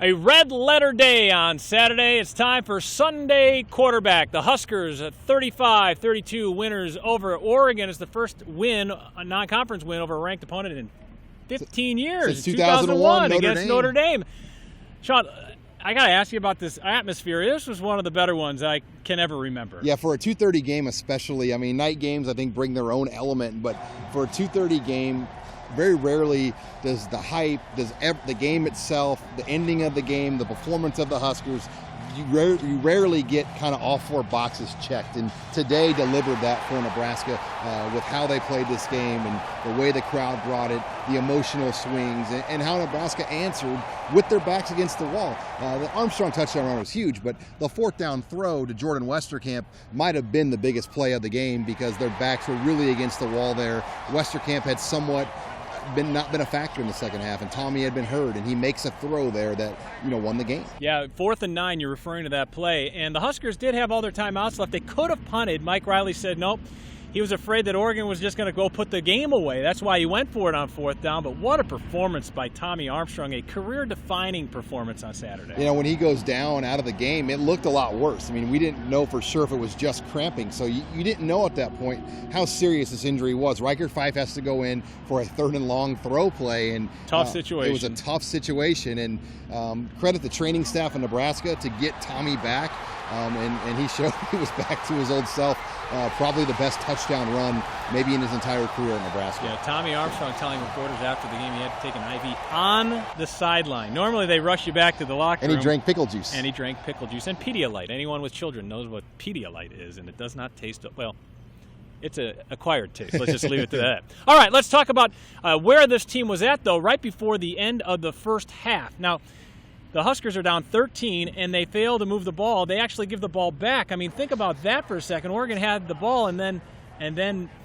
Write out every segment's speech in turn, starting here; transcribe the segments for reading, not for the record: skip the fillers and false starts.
A red-letter day on Saturday. It's time for Sunday Quarterback. The Huskers, 35-32 winners over Oregon. Is the first win, a non-conference win over a ranked opponent in 15 years. Since 2001 against Notre Dame. Sean, I got to ask you about this atmosphere. This was one of the better ones I can ever remember. Yeah, for a 2:30 game especially. I mean, night games, I think, bring their own element. But for a 2:30 game, very rarely does the hype, the game itself, the ending of the game, the performance of the Huskers, you rarely get kind of all four boxes checked. And today delivered that for Nebraska with how they played this game and the way the crowd brought it, the emotional swings, and how Nebraska answered with their backs against the wall. The Armstrong touchdown run was huge, but the fourth down throw to Jordan Westerkamp might have been the biggest play of the game because their backs were really against the wall there. Westerkamp had somewhat not been a factor in the second half, and Tommy had been hurt, and he makes a throw there that won the game. Yeah, 4th and 9, you're referring to that play, and the Huskers did have all their timeouts left. They could have punted. Mike Riley said nope. He was afraid that Oregon was just going to go put the game away. That's why he went for it on 4th down. But what a performance by Tommy Armstrong, a career-defining performance on Saturday. When he goes down out of the game, it looked a lot worse. I mean, we didn't know for sure if it was just cramping. So you didn't know at that point how serious this injury was. Riker Fife has to go in for a 3rd and long throw play. And tough situation. It was a tough situation. And credit the training staff in Nebraska to get Tommy back. And he showed he was back to his old self. Probably the best touchdown run maybe in his entire career at Nebraska. Yeah, Tommy Armstrong telling reporters after the game he had to take an IV on the sideline. Normally they rush you back to the locker room. And he drank pickle juice. And Pedialyte. Anyone with children knows what Pedialyte is, and it does not taste, well, it's an acquired taste. Let's just leave it to that. All right, let's talk about where this team was at, though, right before the end of the first half. Now, the Huskers are down 13, and they fail to move the ball. They actually give the ball back. I mean, think about that for a second. Oregon had the ball, and then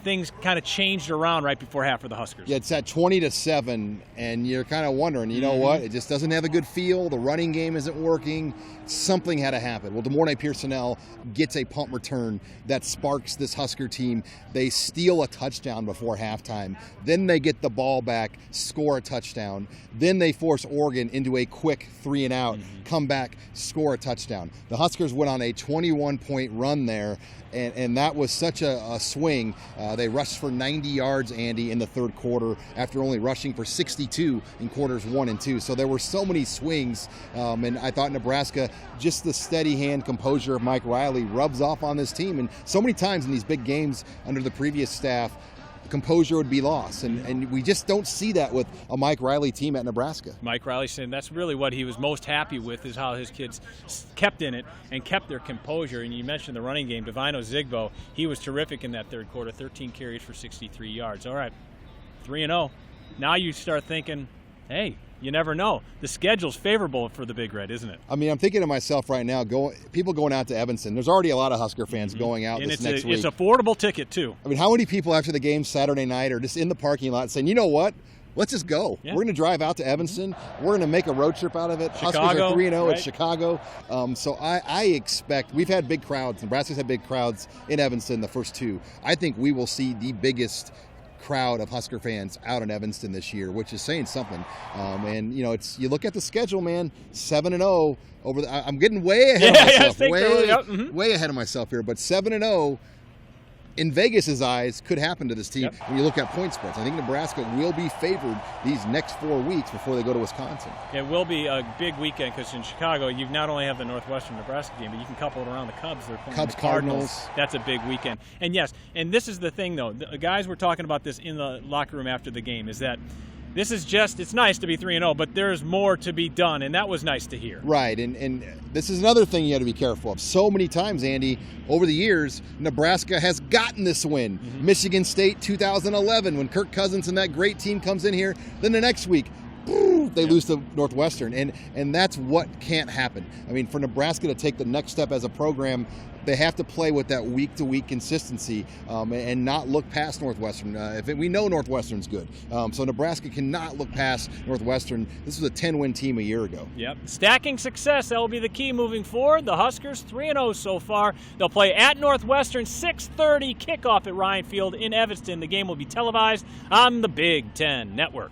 things kind of changed around right before half for the Huskers. Yeah, it's at 20-7, and you're kind of wondering, you know what? It just doesn't have a good feel. The running game isn't working. Something had to happen. Well, DeMornay Piersonell gets a punt return that sparks this Husker team. They steal a touchdown before halftime. Then they get the ball back, score a touchdown. Then they force Oregon into a quick 3-and-out, come back, score a touchdown. The Huskers went on a 21-point run there, and that was such a swing. They rushed for 90 yards, Andy, in the third quarter after only rushing for 62 in quarters 1 and 2. So there were so many swings, and I thought Nebraska, just the steady hand composure of Mike Riley rubs off on this team. And so many times in these big games under the previous staff, composure would be lost, and we just don't see that with a Mike Riley team at Nebraska. Mike Riley said that's really what he was most happy with, is how his kids kept in it and kept their composure. And you mentioned the running game. Divino Zigbo, he was terrific in that third quarter, 13 carries for 63 yards. All right, 3-0. Now you start thinking, hey, you never know. The schedule's favorable for the Big Red, isn't it? I mean, I'm thinking to myself right now, people going out to Evanston. There's already a lot of Husker fans going out this next week. It's an affordable ticket, too. I mean, how many people after the game Saturday night are just in the parking lot saying, you know what? Let's just go. Yeah. We're going to drive out to Evanston. We're going to make a road trip out of it. Chicago, Huskers are 3-0 right? at Chicago. So I expect, we've had big crowds. Nebraska's had big crowds in Evanston the first two. I think we will see the biggest crowd of Husker fans out in Evanston this year, which is saying something. And you look at the schedule, man. 7-0 over. I'm getting way ahead of myself. Way ahead of myself here, but 7-0. In Vegas's eyes, could happen to this team when you look at point spreads. I think Nebraska will be favored these next 4 weeks before they go to Wisconsin. It will be a big weekend because in Chicago, you not only have the Northwestern-Nebraska game, but you can couple it around the Cubs. They're playing Cubs, the Cardinals. Cardinals. That's a big weekend. And yes, and this is the thing, though. The guys were talking about this in the locker room after the game, is that this is it's nice to be 3-0, but there's more to be done, and that was nice to hear. Right, and this is another thing you have to be careful of. So many times, Andy, over the years, Nebraska has gotten this win. Michigan State 2011, when Kirk Cousins and that great team comes in here, then the next week, they lose to Northwestern, and that's what can't happen. I mean, for Nebraska to take the next step as a program, they have to play with that week-to-week consistency and not look past Northwestern. We know Northwestern's good, so Nebraska cannot look past Northwestern. This was a 10-win team a year ago. Yep. Stacking success, that will be the key moving forward. The Huskers, 3-0 so far. They'll play at Northwestern, 6:30 kickoff at Ryan Field in Evanston. The game will be televised on the Big Ten Network.